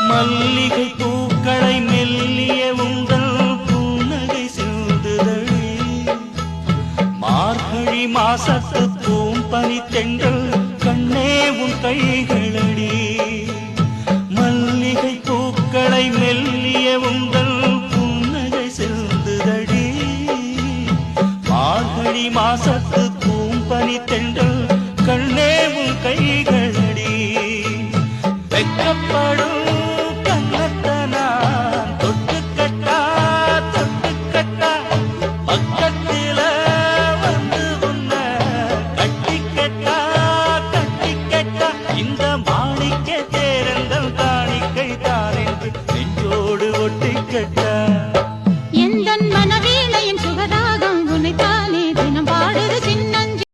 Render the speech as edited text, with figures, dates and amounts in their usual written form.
மல்லிகை பூக்களை மெல்லிய உங்கள் புன்னகை சிந்துதழி மார்கழி மாசத்து பூம்பனி தென்றல் கண்ணே உன் கைகளடி மல்லிகை பூக்களை மெல்லிய உங்கள் புன்னகை சிந்துதழி மார்கழி மாசத்து பூம்பனி தென்றல் கண்ணே உன் கைகளடி வெட்கப்படும்